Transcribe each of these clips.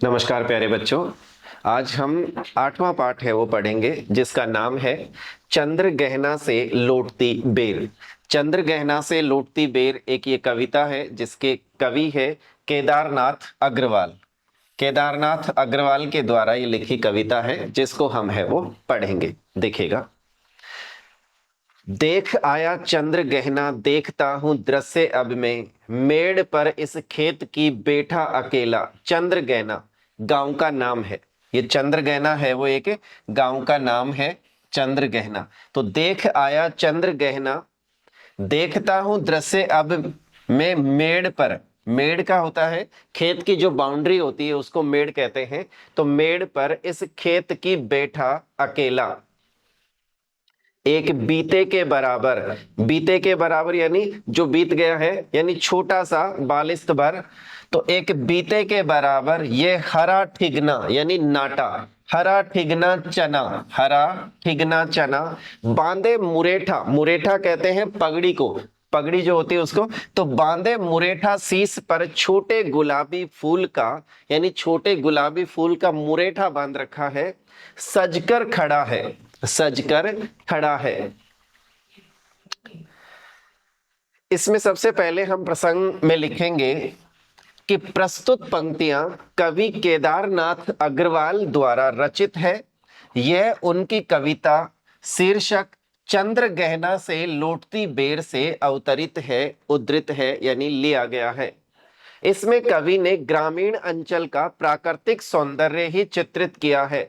नमस्कार प्यारे बच्चों। आज हम आठवां पाठ है वो पढ़ेंगे जिसका नाम है चंद्र गहना से लौटती बेर। चंद्र गहना से लौटती बेर एक ये कविता है जिसके कवि है केदारनाथ अग्रवाल। केदारनाथ अग्रवाल के द्वारा ये लिखी कविता है जिसको हम है वो पढ़ेंगे। देखिएगा। देख आया चंद्र गहना देखता हूं दृश्य अब मैं, मेड़ पर इस खेत की बैठा अकेला। चंद्र गहना गांव का नाम है। ये चंद्र गहना है वो एक गांव का नाम है, चंद्र गहना। तो देख आया चंद्र गहना देखता हूं दृश्य अब मैं मेड़ पर। मेड़ का होता है खेत की जो बाउंड्री होती है उसको मेड़ कहते हैं। तो मेड़ पर इस खेत की बैठा अकेला, एक बीते के बराबर। बीते के बराबर यानी जो बीत गया है, यानी छोटा सा बालिश्त भर। तो एक बीते के बराबर ये हरा ठिगना यानी नाटा, हरा ठिगना चना, हरा ठिगना चना। बांधे मुरेठा, मुरेठा कहते हैं पगड़ी को, पगड़ी जो होती है उसको। तो बांधे मुरेठा शीश पर छोटे गुलाबी फूल का, यानी छोटे गुलाबी फूल का मुरेठा बांध रखा है। सजकर खड़ा है, सजकर खड़ा है। इसमें सबसे पहले हम प्रसंग में लिखेंगे कि प्रस्तुत पंक्तियां कवि केदारनाथ अग्रवाल द्वारा रचित है। यह उनकी कविता शीर्षक चंद्र गहना से लौटती बेर से अवतरित है, उद्धृत है, यानी लिया गया है। इसमें कवि ने ग्रामीण अंचल का प्राकृतिक सौंदर्य ही चित्रित किया है।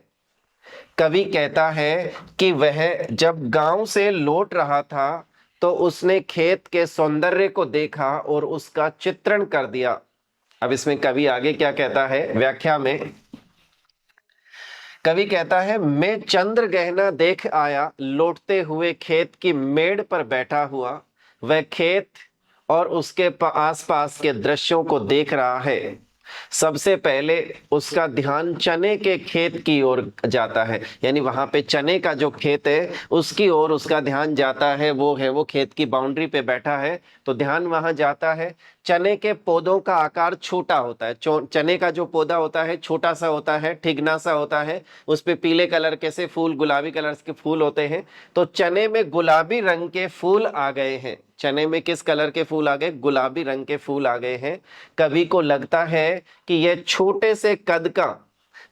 कवि कहता है कि वह जब गांव से लौट रहा था तो उसने खेत के सौंदर्य को देखा और उसका चित्रण कर दिया। अब इसमें कवि आगे क्या कहता है व्याख्या में। कवि कहता है, मैं चंद्र गहना देख आया लौटते हुए खेत की मेड़ पर बैठा हुआ। वह खेत और उसके आसपास के दृश्यों को देख रहा है। सबसे पहले उसका ध्यान चने के खेत की ओर जाता है, यानी वहां पे चने का जो खेत है उसकी ओर उसका ध्यान जाता है। वो खेत की बाउंड्री पे बैठा है तो ध्यान वहां जाता है। चने के पौधों का आकार छोटा होता है। चने का जो पौधा होता है छोटा सा होता है, ठिगना सा होता है। उस पे पीले कलर के से फूल, गुलाबी कलर के फूल होते हैं। तो चने में गुलाबी रंग के फूल आ गए हैं। चने में किस कलर के फूल आ गए? गुलाबी रंग के फूल आ गए हैं। कवि को लगता है कि यह छोटे से कद का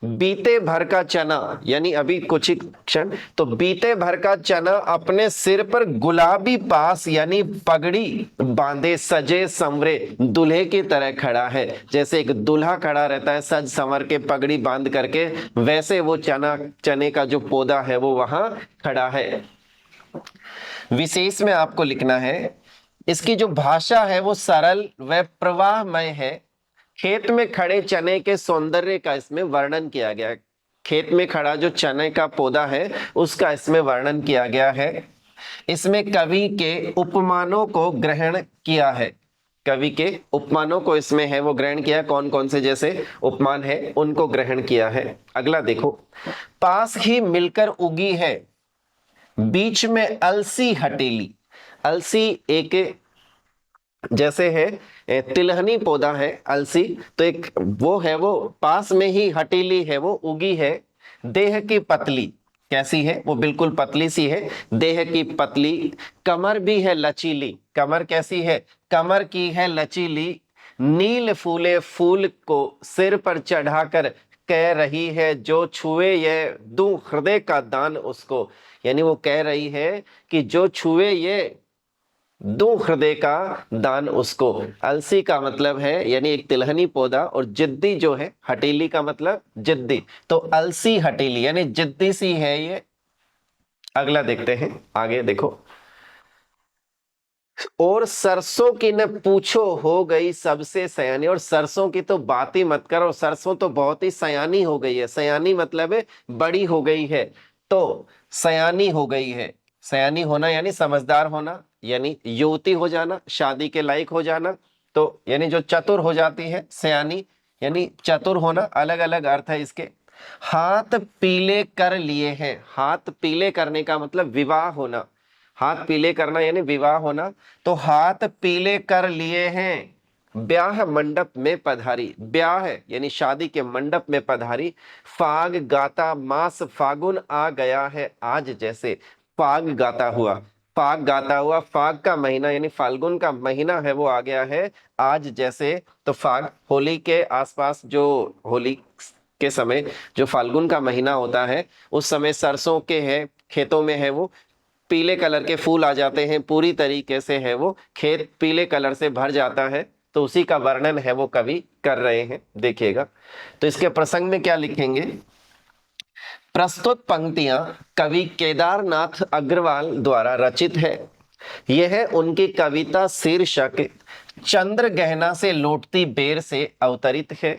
बीते भर का चना, यानी अभी कुछ ही क्षण, तो बीते भर का चना अपने सिर पर गुलाबी पास यानी पगड़ी बांधे सजे संवरे दूल्हे की तरह खड़ा है। जैसे एक दूल्हा खड़ा रहता है सज संवर के पगड़ी बांध करके, वैसे वो चने का जो पौधा है वो वहां खड़ा है। विशेष में आपको लिखना है, इसकी जो भाषा है वो सरल व प्रवाहमय है। खेत में खड़े चने के सौंदर्य का इसमें वर्णन किया गया है। खेत में खड़ा जो चने का पौधा है उसका इसमें वर्णन किया गया है। इसमें कवि के उपमानों को ग्रहण किया है। कवि के उपमानों को इसमें है वो ग्रहण किया है। कौन कौन से जैसे उपमान है उनको ग्रहण किया है। अगला देखो, पास ही मिलकर उगी है बीच में अलसी हटेली। अलसी एक जैसे है तिलहनी पौधा है अलसी, तो एक वो है वो पास में ही हटीली है वो उगी है। देह की पतली, कैसी है? वो बिल्कुल पतली सी है। देह की पतली, कमर भी है लचीली। कमर कैसी है? कमर की है लचीली। नील फूले फूल को सिर पर चढ़ाकर कह रही है, जो छुए ये दूं हृदय का दान उसको। यानी वो कह रही है कि जो छुए ये दो हृदय का दान उसको। अलसी का मतलब है यानी एक तिलहनी पौधा, और जिद्दी जो है, हटेली का मतलब जिद्दी। तो अलसी हटेली यानी जिद्दी सी है ये। अगला देखते हैं, आगे देखो। और सरसों की न पूछो हो गई सबसे सयानी। और सरसों की तो बात ही मत करो, सरसों तो बहुत ही सयानी हो गई है। सयानी मतलब है बड़ी हो गई है। तो सयानी हो गई है। सयानी होना यानी समझदार होना, यानी युवती हो जाना, शादी के लायक हो जाना। तो यानी जो चतुर हो जाती है, सयानी यानी चतुर होना। अलग अलग अर्थ है इसके। हाथ पीले कर लिए हैं। हाथ पीले करने का मतलब विवाह होना। हाथ पीले करना यानी विवाह होना। तो हाथ पीले कर लिए हैं। ब्याह मंडप में पधारी, ब्याह यानी शादी के मंडप में पधारी, फाग गाता मास फागुन आ गया है आज जैसे, फाग गाता हुआ, फाग गाता हुआ, फाग का महीना यानी फाल्गुन का महीना है वो आ गया है आज जैसे। तो फाग होली के आसपास, जो होली के समय जो फाल्गुन का महीना होता है उस समय सरसों के है खेतों में है वो पीले कलर के फूल आ जाते हैं, पूरी तरीके से है वो खेत पीले कलर से भर जाता है। तो उसी का वर्णन है वो कवि कर रहे हैं, देखिएगा। तो इसके प्रसंग में क्या लिखेंगे, प्रस्तुत पंक्तियां कवि केदारनाथ अग्रवाल द्वारा रचित है। यह उनकी कविता शीर्षक चंद्र गहना से लौटती बेर से अवतरित है।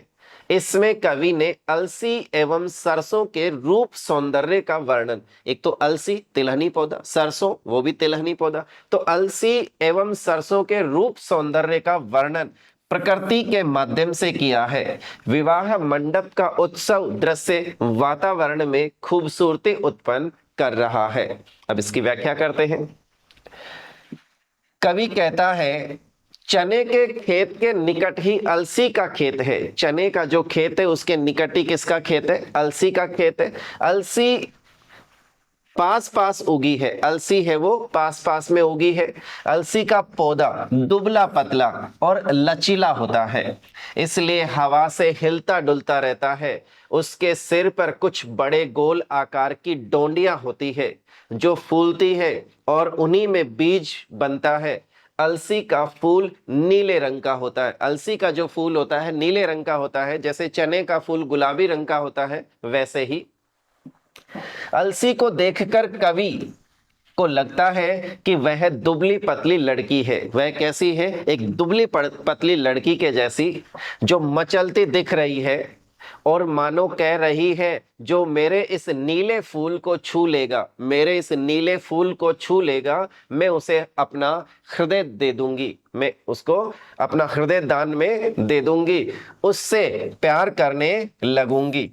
इसमें कवि ने अलसी एवं सरसों के रूप सौंदर्य का वर्णन, एक तो अलसी तिलहनी पौधा, सरसों वो भी तिलहनी पौधा, तो अलसी एवं सरसों के रूप सौंदर्य का वर्णन प्रकृति के माध्यम से किया है। विवाह मंडप का उत्सव दृश्य वातावरण में खूबसूरती उत्पन्न कर रहा है। अब इसकी व्याख्या करते हैं। कवि कहता है चने के खेत के निकट ही अलसी का खेत है। चने का जो खेत है उसके निकट ही किसका खेत है, अलसी का खेत है। अलसी पास पास उगी है, अलसी है वो पास पास में उगी है। अलसी का पौधा दुबला पतला और लचीला होता है, इसलिए हवा से हिलता डुलता रहता है। उसके सिर पर कुछ बड़े गोल आकार की डोंडियां होती है जो फूलती है और उन्हीं में बीज बनता है। अलसी का फूल नीले रंग का होता है। अलसी का जो फूल होता है नीले रंग का होता है, जैसे चने का फूल गुलाबी रंग का होता है वैसे ही। अलसी को देखकर कवि को लगता है कि वह दुबली पतली लड़की है। वह कैसी है, एक दुबली पतली लड़की के जैसी जो मचलती दिख रही है और मानो कह रही है जो मेरे इस नीले फूल को छू लेगा, मेरे इस नीले फूल को छू लेगा, मैं उसे अपना हृदय दे दूंगी, मैं उसको अपना हृदय दान में दे दूंगी, उससे प्यार करने लगूंगी।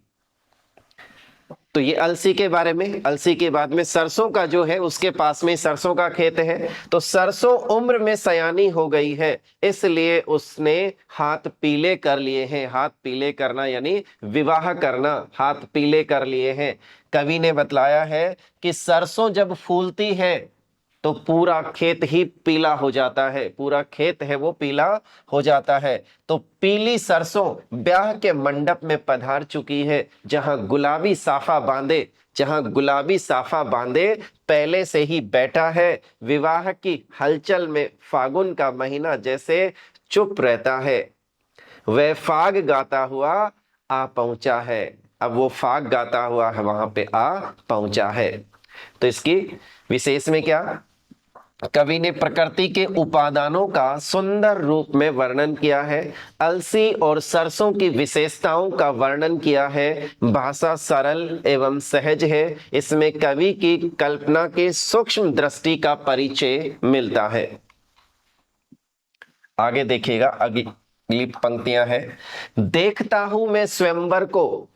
तो ये अलसी के बारे में। अलसी के बाद में सरसों का जो है उसके पास में सरसों का खेत है। तो सरसों उम्र में सयानी हो गई है, इसलिए उसने हाथ पीले कर लिए हैं। हाथ पीले करना यानी विवाह करना, हाथ पीले कर लिए हैं। कवि ने बतलाया है कि सरसों जब फूलती है तो पूरा खेत ही पीला हो जाता है, पूरा खेत है वो पीला हो जाता है। तो पीली सरसों ब्याह के मंडप में पधार चुकी है, जहां गुलाबी साफा बांधे, जहां गुलाबी साफा बांधे पहले से ही बैठा है। विवाह की हलचल में फागुन का महीना जैसे चुप रहता है, वह फाग गाता हुआ आ पहुंचा है। अब वो फाग गाता हुआ है वहां पे आ पहुंचा है। तो इसकी विशेष में क्या, कवि ने प्रकृति के उपादानों का सुंदर रूप में वर्णन किया है। अलसी और सरसों की विशेषताओं का वर्णन किया है। भाषा सरल एवं सहज है। इसमें कवि की कल्पना के सूक्ष्म दृष्टि का परिचय मिलता है। आगे देखिएगा, अगली पंक्तियां हैं। देखता हूं मैं स्वयंवर को,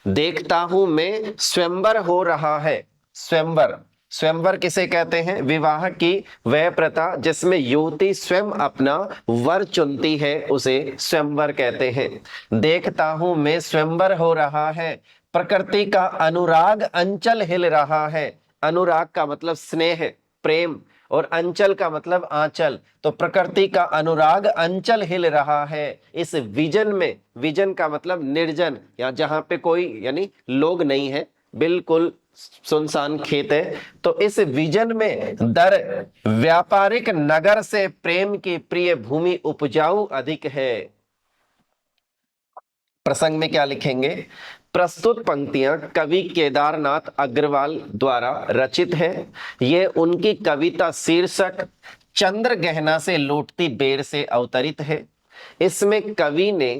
देखता हूं मैं स्वयंवर हो रहा है। स्वयंवर, स्वयंवर किसे कहते हैं, विवाह की वह प्रथा जिसमें युवती स्वयं अपना वर चुनती है उसे स्वयंवर कहते हैं। देखता हूं मैं स्वयंवर हो रहा है, प्रकृति का अनुराग अंचल हिल रहा है। अनुराग का मतलब स्नेह प्रेम और अंचल का मतलब आंचल। तो प्रकृति का अनुराग अंचल हिल रहा है इस विजन में। विजन का मतलब निर्जन, या जहां पे कोई यानी लोग नहीं है, बिल्कुल सुनसान खेत है। तो इस विजन में दर व्यापारिक नगर से प्रेम की प्रिय भूमि उपजाऊ अधिक है। प्रसंग में क्या लिखेंगे, प्रस्तुत पंक्तियां कवि केदारनाथ अग्रवाल द्वारा रचित है। ये उनकी कविता शीर्षक चंद्र गहना से लौटती बेर से अवतरित है। इसमें कवि ने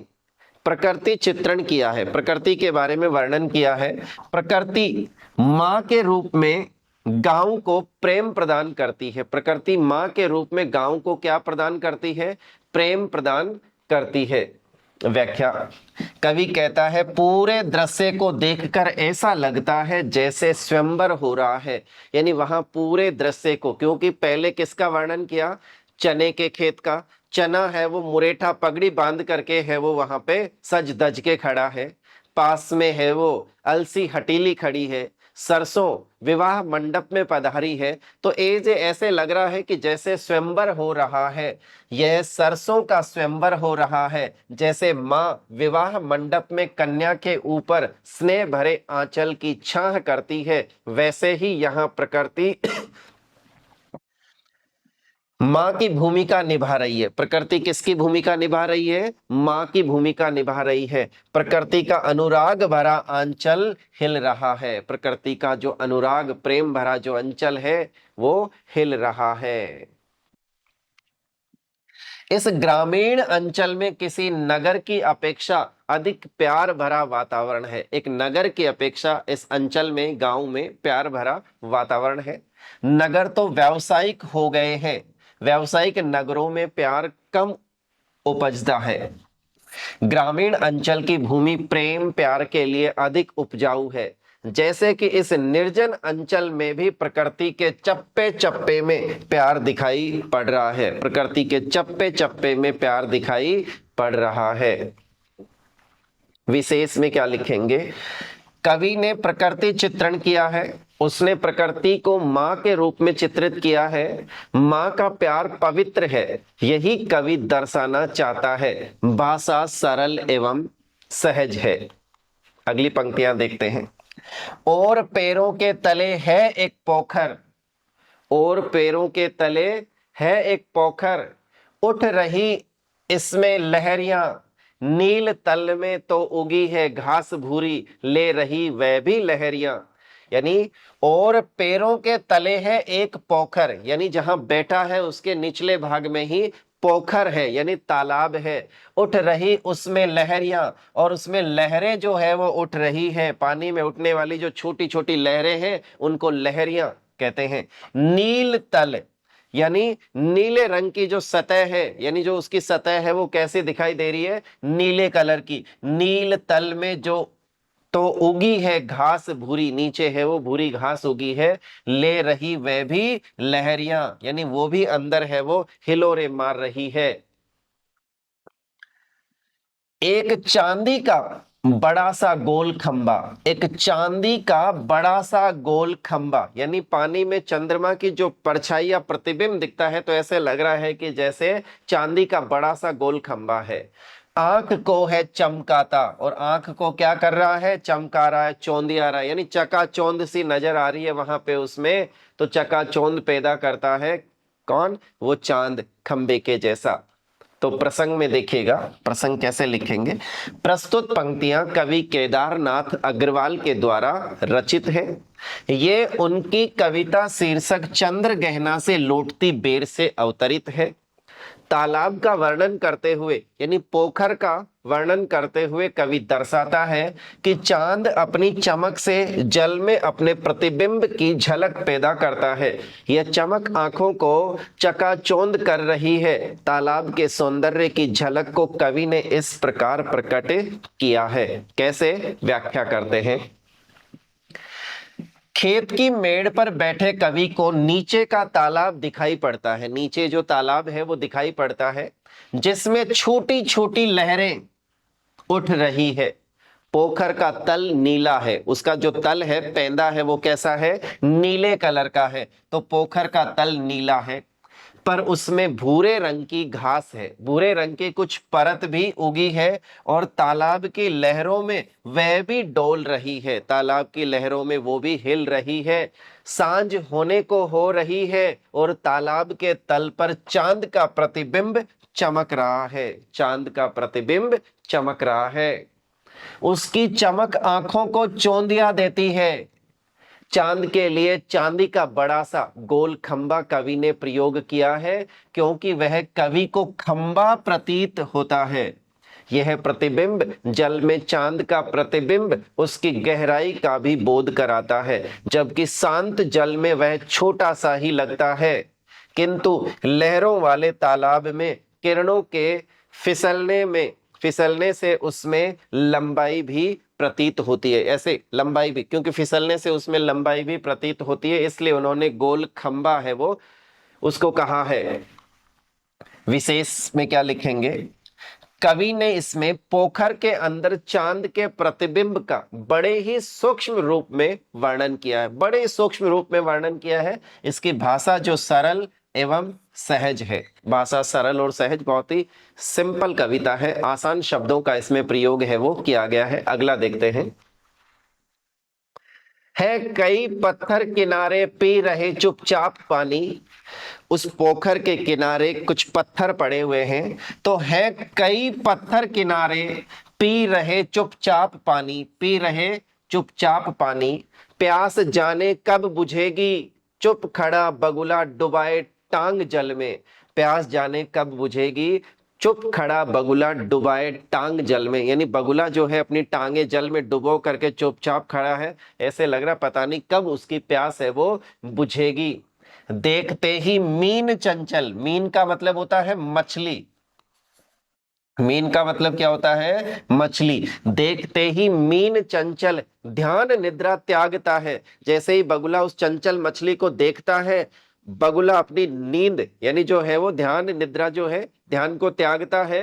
प्रकृति चित्रण किया है, प्रकृति के बारे में वर्णन किया है। प्रकृति मां के रूप में गांव को प्रेम प्रदान करती है। प्रकृति मां के रूप में गांव को क्या प्रदान करती है, प्रेम प्रदान करती है। व्याख्या, कवि कहता है पूरे दृश्य को देखकर ऐसा लगता है जैसे स्वयंवर हो रहा है। यानी वहां पूरे दृश्य को, क्योंकि पहले किसका वर्णन किया, चने के खेत का, चना है वो मुरेठा पगड़ी बांध करके है वो वहां पे सज धज के खड़ा है। पास में है वो अलसी हटीली खड़ी है। सरसों विवाह मंडप में पधारी है। तो ये ऐसे लग रहा है कि जैसे स्वयंवर हो रहा है। यह सरसों का स्वयंवर हो रहा है। जैसे माँ विवाह मंडप में कन्या के ऊपर स्नेह भरे आंचल की छाह करती है, वैसे ही यहाँ प्रकृति माँ की भूमिका निभा रही है। प्रकृति किसकी भूमिका निभा रही है? माँ की भूमिका निभा रही है। प्रकृति का अनुराग भरा आंचल हिल रहा है। प्रकृति का जो अनुराग प्रेम भरा जो अंचल है वो हिल रहा है। इस ग्रामीण अंचल में किसी नगर की अपेक्षा अधिक प्यार भरा वातावरण है। एक नगर की अपेक्षा इस अंचल में, गांव में प्यार भरा वातावरण है। नगर तो व्यावसायिक हो गए हैं। व्यावसायिक नगरों में प्यार कम उपजता है। ग्रामीण अंचल की भूमि प्रेम प्यार के लिए अधिक उपजाऊ है। जैसे कि इस निर्जन अंचल में भी प्रकृति के चप्पे चप्पे में प्यार दिखाई पड़ रहा है। प्रकृति के चप्पे चप्पे में प्यार दिखाई पड़ रहा है। विशेष में क्या लिखेंगे? कवि ने प्रकृति चित्रण किया है। उसने प्रकृति को माँ के रूप में चित्रित किया है। माँ का प्यार पवित्र है, यही कवि दर्शाना चाहता है। भाषा सरल एवं सहज है। अगली पंक्तियां देखते हैं। और पैरों के तले है एक पोखर। और पैरों के तले है एक पोखर, उठ रही इसमें लहरियां। नील तल में तो उगी है घास भूरी, ले रही वह भी लहरियां। यानी और पैरों के तले है एक पोखर, यानी जहां बैठा है उसके निचले भाग में ही पोखर है, यानी तालाब है। उठ रही उसमें लहरियां, और उसमें लहरें जो है वो उठ रही है। पानी में उठने वाली जो छोटी छोटी लहरें हैं उनको लहरियां कहते हैं। नील तल यानी नीले रंग की जो सतह है, यानी जो उसकी सतह है वो कैसे दिखाई दे रही है? नीले कलर की। नील तल में जो तो उगी है घास भूरी, नीचे है वो भूरी घास उगी है। ले रही वह भी लहरियां, यानी वो भी अंदर है वो हिलोरे मार रही है। एक चांदी का बड़ा सा गोल खंबा। एक चांदी का बड़ा सा गोल खंबा, यानी पानी में चंद्रमा की जो परछाई या प्रतिबिंब दिखता है तो ऐसे लग रहा है कि जैसे चांदी का बड़ा सा गोल खंबा है। आंख को है चमकाता, और आंख को क्या कर रहा है? चमका रहा है, चौंधिया रहा है, यानी चकाचौंध सी नजर आ रही है वहां पे उसमें। तो चकाचौंध पैदा करता है कौन? वो चांद खंबे के जैसा। तो प्रसंग में देखिएगा, प्रसंग कैसे लिखेंगे। प्रस्तुत पंक्तियां कवि केदारनाथ अग्रवाल के द्वारा रचित है। ये उनकी कविता शीर्षक चंद्र गहना से लौटती बेर से अवतरित है। तालाब का वर्णन करते हुए, यानी पोखर का वर्णन करते हुए कवि दर्शाता है कि चांद अपनी चमक से जल में अपने प्रतिबिंब की झलक पैदा करता है। यह चमक आंखों को चकाचौंध कर रही है। तालाब के सौंदर्य की झलक को कवि ने इस प्रकार प्रकट किया है। कैसे व्याख्या करते हैं? खेत की मेड़ पर बैठे कवि को नीचे का तालाब दिखाई पड़ता है। नीचे जो तालाब है वो दिखाई पड़ता है, जिसमें छोटी छोटी लहरें उठ रही है। पोखर का तल नीला है, उसका जो तल है, पेंदा है, वो कैसा है? नीले कलर का है। तो पोखर का तल नीला है, पर उसमें भूरे रंग की घास है, भूरे रंग की कुछ परत भी उगी है, और तालाब की लहरों में वह भी डोल रही है। तालाब की लहरों में वो भी हिल रही है। सांझ होने को हो रही है, और तालाब के तल पर चांद का प्रतिबिंब चमक रहा है। चांद का प्रतिबिंब चमक रहा है। उसकी चमक आंखों को चौंधिया देती है। चांद के लिए चांदी का बड़ा सा गोल खंबा कवि ने प्रयोग किया है, क्योंकि वह कवि को खंबा प्रतीत होता है। यह प्रतिबिंब जल में चांद का प्रतिबिंब उसकी गहराई का भी बोध कराता है, जबकि शांत जल में वह छोटा सा ही लगता है। किंतु लहरों वाले तालाब में किरणों के फिसलने से उसमें लंबाई भी प्रतीत होती है। ऐसे लंबाई भी, क्योंकि फिसलने से उसमें लंबाई भी प्रतीत होती है, इसलिए उन्होंने गोल खंबा है वो उसको कहा है। विशेष में क्या लिखेंगे? कवि ने इसमें पोखर के अंदर चांद के प्रतिबिंब का बड़े ही सूक्ष्म रूप में वर्णन किया है, बड़े सूक्ष्म रूप में वर्णन किया है। इसकी भाषा जो सरल एवं सहज है, भाषा सरल और सहज, बहुत ही सिंपल कविता है, आसान शब्दों का इसमें प्रयोग है वो किया गया है। अगला देखते हैं। है कई पत्थर किनारे पी रहे चुपचाप पानी। उस पोखर के किनारे कुछ पत्थर पड़े हुए हैं, तो है कई पत्थर किनारे पी रहे चुपचाप पानी, पी रहे चुपचाप पानी। प्यास जाने कब बुझेगी, चुप खड़ा बगुला डुबाए टांग जल में। प्यास जाने कब बुझेगी, चुप खड़ा बगुला डुबाए टांग जल में, यानी बगुला जो है अपनी टांगे जल में डुबो करके चुपचाप खड़ा है। ऐसे लग रहा पता नहीं कब उसकी प्यास है वो बुझेगी। देखते ही मीन चंचल, मीन का मतलब होता है मछली, मीन का मतलब क्या होता है? मछली। देखते ही मीन चंचल ध्यान निद्रा त्यागता है। जैसे ही बगुला उस चंचल मछली को देखता है, बगुला अपनी नींद यानी जो है वो ध्यान निद्रा जो है ध्यान को त्यागता है।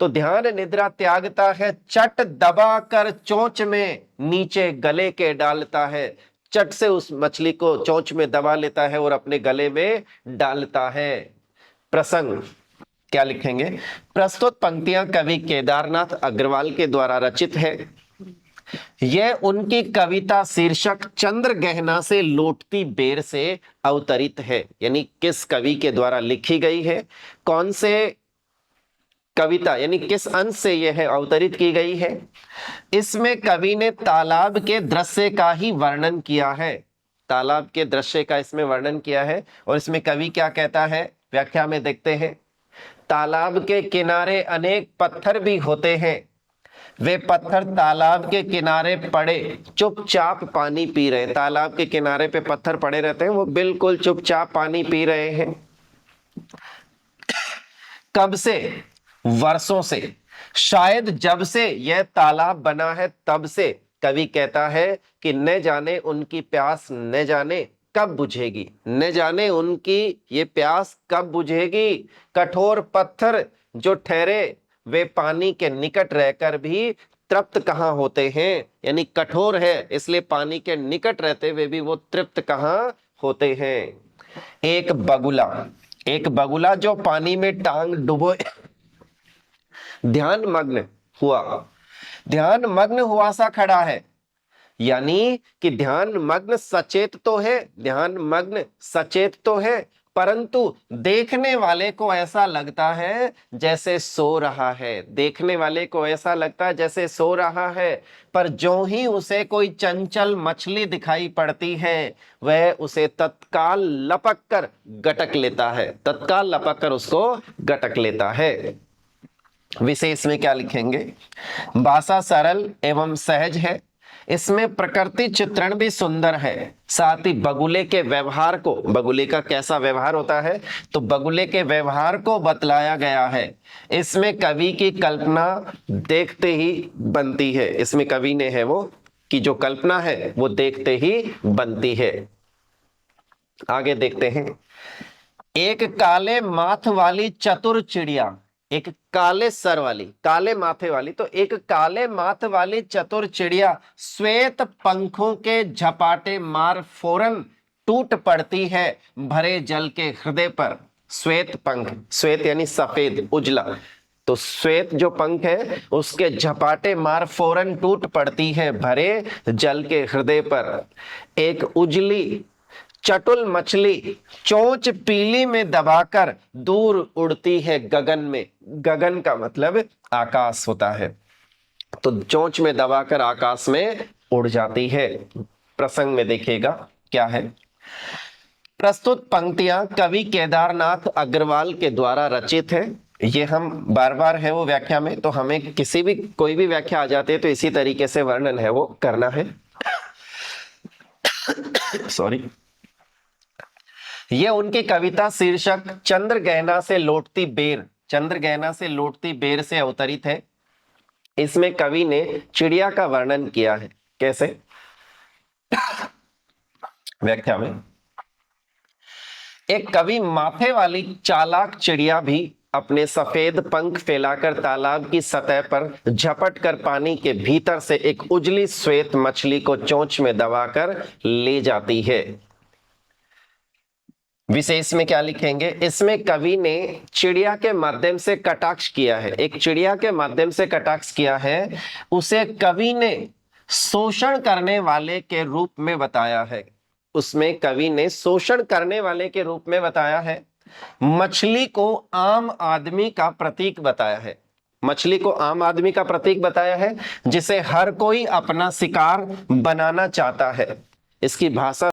तो ध्यान निद्रा त्यागता है, चट दबा कर चोंच में नीचे गले के डालता है। चट से उस मछली को चोंच में दबा लेता है और अपने गले में डालता है। प्रसंग क्या लिखेंगे? प्रस्तुत पंक्तियां कवि केदारनाथ अग्रवाल के द्वारा रचित है। यह उनकी कविता शीर्षक चंद्र गहना से लौटती बेर से अवतरित है, यानी किस कवि के द्वारा लिखी गई है, कौन से कविता यानी किस अंश से यह अवतरित की गई है। इसमें कवि ने तालाब के दृश्य का ही वर्णन किया है, तालाब के दृश्य का इसमें वर्णन किया है। और इसमें कवि क्या कहता है, व्याख्या में देखते हैं। तालाब के किनारे अनेक पत्थर भी होते हैं, वे पत्थर तालाब के किनारे पड़े चुपचाप पानी पी रहे हैं। तालाब के किनारे पे पत्थर पड़े रहते हैं, वो बिल्कुल चुपचाप पानी पी रहे हैं। कब से? वर्षों से, शायद जब से यह तालाब बना है तब से। कवि कहता है कि न जाने उनकी प्यास न जाने कब बुझेगी, न जाने उनकी ये प्यास कब बुझेगी। कठोर पत्थर जो ठहरे वे पानी के निकट रहकर भी तृप्त कहाँ होते हैं, यानी कठोर है इसलिए पानी के निकट रहते हुए भी वो तृप्त कहाँ होते हैं। एक बगुला, एक बगुला जो पानी में टांग डुबो ध्यान मग्न हुआ, ध्यान मग्न हुआ सा खड़ा है, यानी कि ध्यान मग्न सचेत तो है, ध्यान मग्न सचेत तो है, परंतु देखने वाले को ऐसा लगता है जैसे सो रहा है, देखने वाले को ऐसा लगता है जैसे सो रहा है। पर जो ही उसे कोई चंचल मछली दिखाई पड़ती है, वह उसे तत्काल लपक कर गटक लेता है, तत्काल लपक कर उसको गटक लेता है। विशेष में क्या लिखेंगे? भाषा सरल एवं सहज है, इसमें प्रकृति चित्रण भी सुंदर है, साथ ही बगुले के व्यवहार को, बगुले का कैसा व्यवहार होता है तो बगुले के व्यवहार को बतलाया गया है। इसमें कवि की कल्पना देखते ही बनती है, इसमें कवि ने है वो कि जो कल्पना है वो देखते ही बनती है। आगे देखते हैं। एक काले माथ वाली चतुर चिड़िया, एक काले सर वाली, काले माथे वाली, तो एक काले माथ वाली चतुर चिड़िया श्वेत पंखों के झपाटे मार फौरन टूट पड़ती है भरे जल के हृदय पर। श्वेत पंख, श्वेत यानी सफेद उजला, तो श्वेत जो पंख है उसके झपाटे मार फौरन टूट पड़ती है भरे जल के हृदय पर। एक उजली चटुल मछली चोंच पीली में दबाकर दूर उड़ती है गगन में, गगन का मतलब आकाश होता है, तो चोंच में दबाकर आकाश में उड़ जाती है। प्रसंग में देखिएगा क्या है। प्रस्तुत पंक्तियां कवि केदारनाथ अग्रवाल के द्वारा रचित है। ये हम बार बार है वो व्याख्या में, तो हमें किसी भी कोई भी व्याख्या आ जाती है तो इसी तरीके से वर्णन है वो करना है। सॉरी। यह उनकी कविता शीर्षक चंद्र गहना से लौटती बेर, चंद्र गहना से लौटती बेर से अवतरित है। इसमें कवि ने चिड़िया का वर्णन किया है। कैसे? व्याख्या में, एक कवि माथे वाली चालाक चिड़िया भी अपने सफेद पंख फैलाकर तालाब की सतह पर झपट कर पानी के भीतर से एक उजली श्वेत मछली को चोंच में दबाकर ले जाती है। विशेष में क्या लिखेंगे? इसमें कवि ने चिड़िया के माध्यम से कटाक्ष किया है। एक चिड़िया के माध्यम से कटाक्ष किया है, उसे कवि ने शोषण करने वाले के रूप में बताया है। उसमें कवि ने शोषण करने वाले के रूप में बताया है। मछली को आम आदमी का प्रतीक बताया है। मछली को आम आदमी का प्रतीक बताया है, जिसे हर कोई अपना शिकार बनाना चाहता है। इसकी भाषा